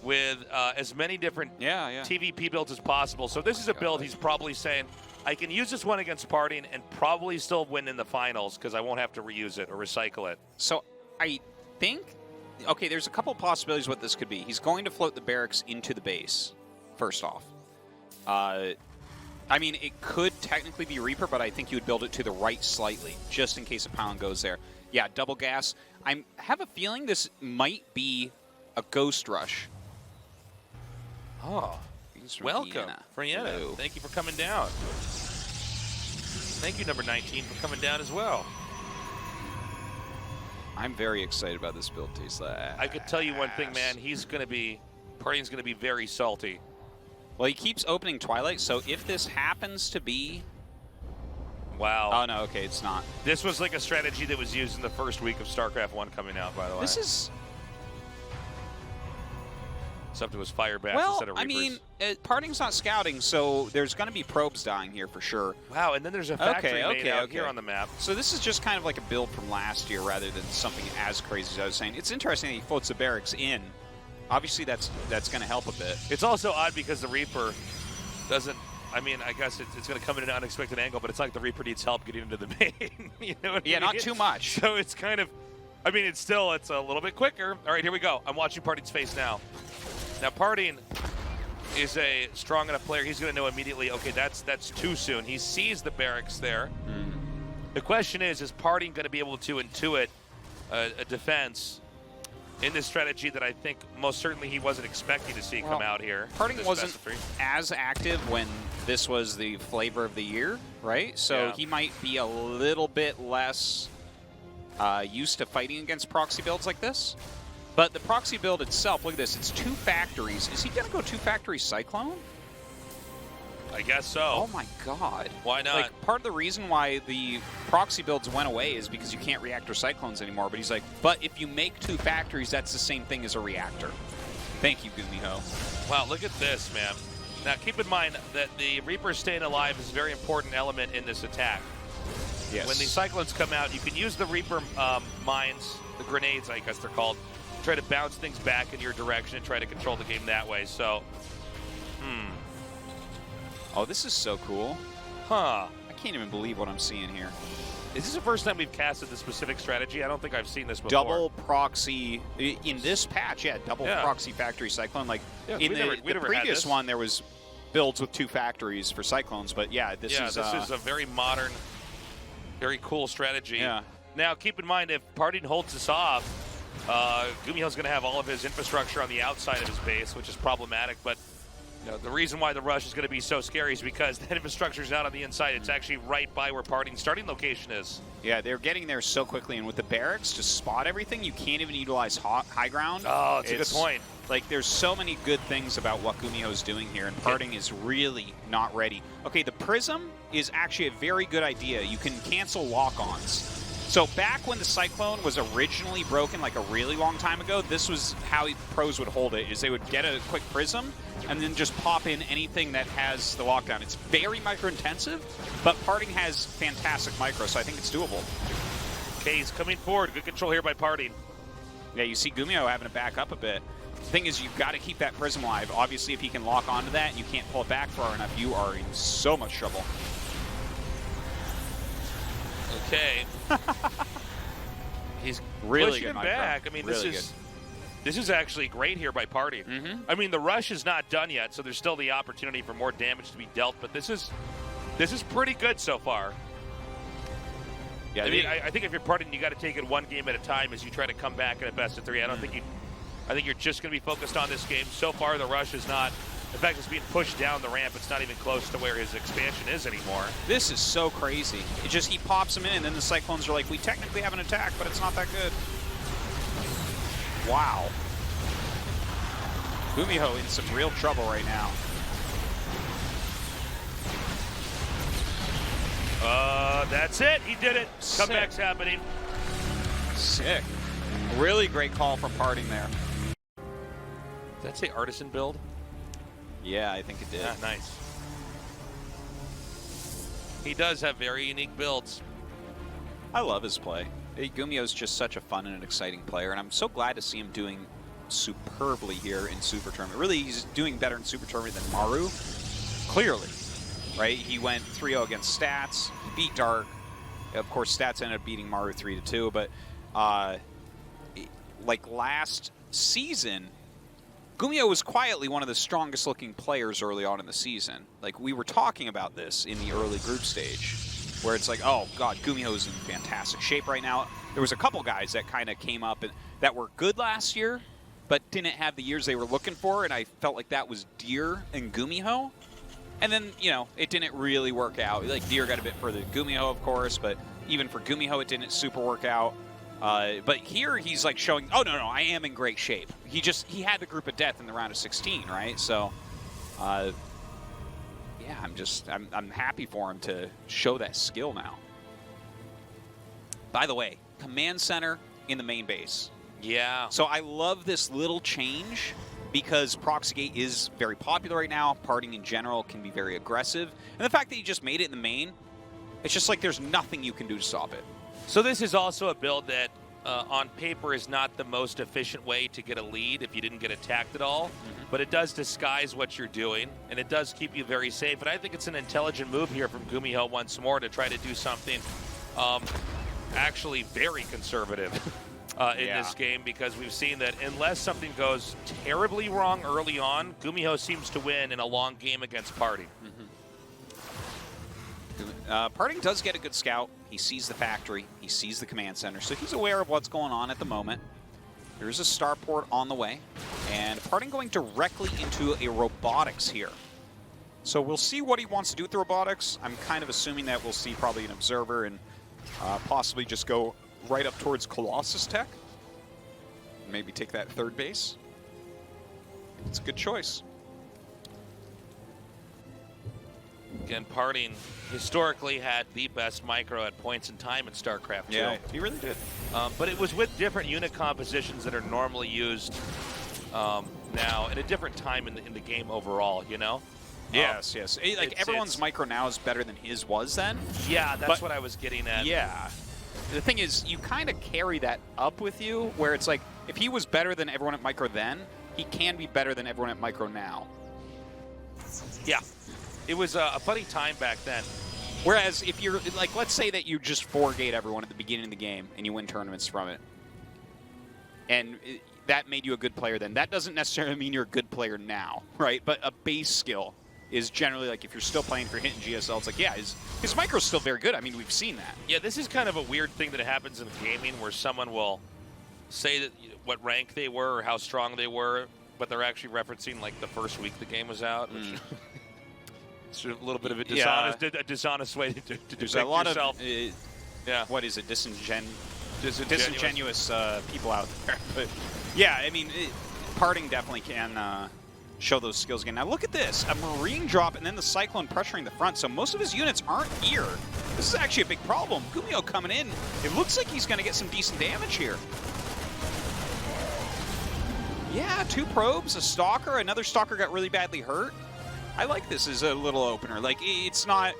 with as many different TVP builds as possible. So this is a build he's probably saying, I can use this one against PartinG and probably still win in the finals because I won't have to reuse it or recycle it. So I think, okay, there's a couple possibilities what this could be. He's going to float the barracks into the base, first off. I mean, it could technically be Reaper, but I think you would build it to the right slightly, just in case a pound goes there. Yeah, double gas. I have a feeling this might be a Ghost Rush. Oh, welcome, Friena. Thank you for coming down. Thank you, number 19, for coming down as well. I'm very excited about this build, Tesla. I could tell you one thing, man. PartinG's going to be very salty. Well, he keeps opening Twilight, so if this happens to be... Wow. Oh, no, okay, it's not. This was like a strategy that was used in the first week of StarCraft 1 coming out, by the way. This is... Except it was fire bats instead of Reapers. I mean, PartinG's not scouting, so there's going to be probes dying here for sure. Wow, and then there's a factory made out here on the map. So this is just kind of like a build from last year rather than something as crazy as I was saying. It's interesting that he floats the barracks in. Obviously, that's going to help a bit. It's also odd because the Reaper doesn't... I mean, I guess it's going to come in an unexpected angle, but it's like the Reaper needs help getting into the main. You know what I mean? Not too much. So it's kind of... I mean, it's a little bit quicker. All right, here we go. I'm watching PartinG's face now. Now, PartinG is a strong enough player. He's going to know immediately, okay, that's too soon. He sees the barracks there. The question is PartinG going to be able to intuit a defense in this strategy that I think most certainly he wasn't expecting to see come out here? PartinG wasn't as active when this was the flavor of the year, right? So he might be a little bit less used to fighting against proxy builds like this. But the proxy build itself, look at this, it's 2 factories. Is he going to go 2 factory Cyclone? I guess so. Oh my god. Why not? Like, part of the reason why the proxy builds went away is because you can't reactor Cyclones anymore. But he's like, but if you make 2 factories, that's the same thing as a reactor. Thank you, GuMiho. Wow, look at this, man. Now, keep in mind that the Reaper staying alive is a very important element in this attack. Yes. When the Cyclones come out, you can use the Reaper mines, the grenades, I guess they're called, try to bounce things back in your direction and try to control the game that way. So, Oh, this is so cool. Huh. I can't even believe what I'm seeing here. Is this the first time we've casted this specific strategy? I don't think I've seen this before. Double proxy, in this patch, double proxy factory Cyclone. Like, in the previous one, there was builds with 2 factories for Cyclones, but this is... this is a very modern, very cool strategy. Yeah. Now, keep in mind, if PartinG holds this off, GuMiho's going to have all of his infrastructure on the outside of his base, which is problematic, but the reason why the rush is going to be so scary is because that infrastructure is not on the inside. It's actually right by where PartinG's starting location is. Yeah, they're getting there so quickly, and with the barracks to spot everything, you can't even utilize high ground. Oh, it's a good point. Like, there's so many good things about what GuMiho's doing here, and PartinG is really not ready. Okay, the Prism is actually a very good idea. You can cancel lock-ons. So back when the Cyclone was originally broken, like a really long time ago, this was how pros would hold it, is they would get a quick Prism and then just pop in anything that has the lockdown. It's very micro-intensive, but PartinG has fantastic micro, so I think it's doable. Okay, he's coming forward. Good control here by PartinG. Yeah, you see GuMiho having to back up a bit. The thing is, you've got to keep that Prism alive. Obviously, if he can lock onto that and you can't pull it back far enough, you are in so much trouble. Okay. He's really pushing good him micro. back. I mean, really this is actually great here by PartinG. I mean, the rush is not done yet, so there's still the opportunity for more damage to be dealt, but this is pretty good so far. Yeah, I mean, I think if you're PartinG, you got to take it 1 game at a time as you try to come back in a best of 3. I think you're just going to be focused on this game. So far, the rush is not. In fact, it's being pushed down the ramp. It's not even close to where his expansion is anymore. This is so crazy. It just, he pops him in, and then the Cyclones are like, we technically have an attack, but it's not that good. Wow. GuMiho in some real trouble right now. That's it. He did it. Comeback's happening. Sick. Really great call from PartinG there. Did that say artisan build? Yeah, I think it did. Yeah, nice. He does have very unique builds. I love his play. GuMiho's just such a fun and an exciting player, and I'm so glad to see him doing superbly here in Super Tournament. Really, he's doing better in Super Tournament than Maru, clearly, right? He went 3-0 against Stats, he beat Dark. Of course, Stats ended up beating Maru 3-2, but like last season, GuMiho was quietly one of the strongest looking players early on in the season. Like, we were talking about this in the early group stage, where it's like, oh god, GuMiho is in fantastic shape right now. There was a couple guys that kind of came up and that were good last year, but didn't have the years they were looking for, and I felt like that was Deer and GuMiho. And then, you know, it didn't really work out. Like, Deer got a bit further than GuMiho, of course, but even for GuMiho, it didn't super work out. But here he's like showing, oh no, I am in great shape. He had the group of death in the round of 16, right? So, yeah, I'm happy for him to show that skill now. By the way, command center in the main base. Yeah. So I love this little change because Proxygate is very popular right now. PartinG in general can be very aggressive. And the fact that he just made it in the main, it's just like there's nothing you can do to stop it. So this is also a build that, on paper, is not the most efficient way to get a lead if you didn't get attacked at all. But it does disguise what you're doing, and it does keep you very safe. And I think it's an intelligent move here from GuMiho once more to try to do something actually very conservative in this game, because we've seen that unless something goes terribly wrong early on, GuMiho seems to win in a long game against PartinG. PartinG does get a good scout. He sees the factory. He sees the command center. So he's aware of what's going on at the moment. There's a starport on the way. And PartinG going directly into a robotics here. So we'll see what he wants to do with the robotics. I'm kind of assuming that we'll see probably an observer and possibly just go right up towards Colossus Tech. Maybe take that third base. It's a good choice. Again, PartinG historically had the best micro at points in time in StarCraft 2. Yeah, he really did. But it was with different unit compositions that are normally used now at a different time in the game overall, you know? Yes. Like, everyone's micro now is better than his was then. Yeah, that's what I was getting at. Yeah. The thing is, you kind of carry that up with you, where it's like, if he was better than everyone at micro then, he can be better than everyone at micro now. Yeah. It was a funny time back then. Whereas if you're, like, let's say that you just 4-gate everyone at the beginning of the game and you win tournaments from it, and that made you a good player then. That doesn't necessarily mean you're a good player now, right? But a base skill is generally, like, if you're still playing for Hint and GSL, it's like, yeah, his micro's still very good. I mean, we've seen that. Yeah, this is kind of a weird thing that happens in gaming where someone will say that what rank they were or how strong they were, but they're actually referencing, like, the first week the game was out, which... It's a little bit of a dishonest way to depict a lot yourself. Of, what is it, disingenuous people out there. But yeah, I mean, PartinG definitely can show those skills again. Now look at this, a Marine drop and then the Cyclone pressuring the front, so most of his units aren't here. This is actually a big problem. GuMiho coming in, it looks like he's going to get some decent damage here. Yeah, 2 probes, a Stalker, another Stalker got really badly hurt. I like this as a little opener. Like, it's not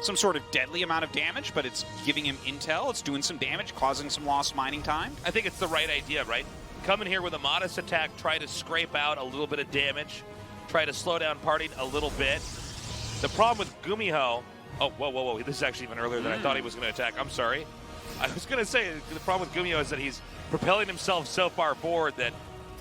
some sort of deadly amount of damage, but it's giving him intel. It's doing some damage, causing some lost mining time. I think it's the right idea, right? Come in here with a modest attack, try to scrape out a little bit of damage, try to slow down PartinG a little bit. The problem with GuMiho... Oh, whoa. This is actually even earlier than I thought he was going to attack. I'm sorry. I was going to say, the problem with GuMiho is that he's propelling himself so far forward that,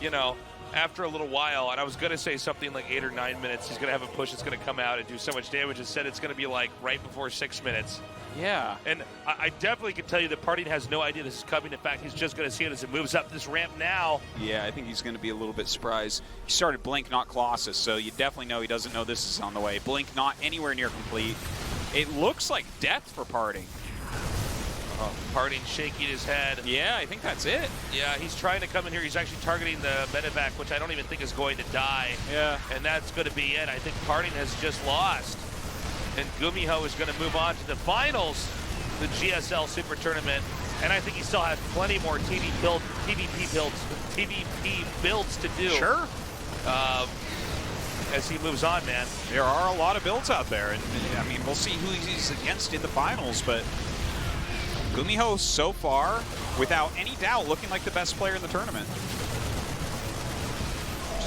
you know... After a little while, and I was going to say something like 8 or 9 minutes, he's going to have a push that's going to come out and do so much damage. Instead, it's going to be like right before 6 minutes. Yeah. And I definitely can tell you that PartinG has no idea this is coming. In fact, he's just going to see it as it moves up this ramp now. Yeah, I think he's going to be a little bit surprised. He started Blink, not Colossus, so you definitely know he doesn't know this is on the way. Blink not anywhere near complete. It looks like death for PartinG. PartinG shaking his head. Yeah, I think that's it. Yeah, he's trying to come in here. He's actually targeting the medevac, which I don't even think is going to die. Yeah. And that's going to be it. I think PartinG has just lost. And GuMiho is going to move on to the finals, the GSL Super Tournament. And I think he still has plenty more TVP builds to do. Sure. As he moves on, man. There are a lot of builds out there. And I mean, we'll see who he's against in the finals, but GuMiho so far, without any doubt, looking like the best player in the tournament.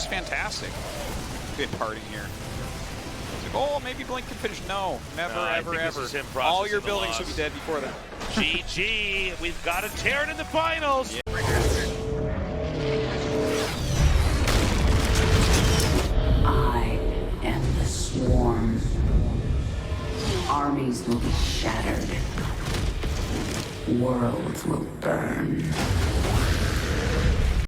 just fantastic. Good parting here. It's like, oh, maybe Blink can finish. No, never, ever, ever. All your buildings will be dead before that. GG, we've got to tear it in the finals. Yeah. I am the swarm. Armies will be shattered. Worlds will burn.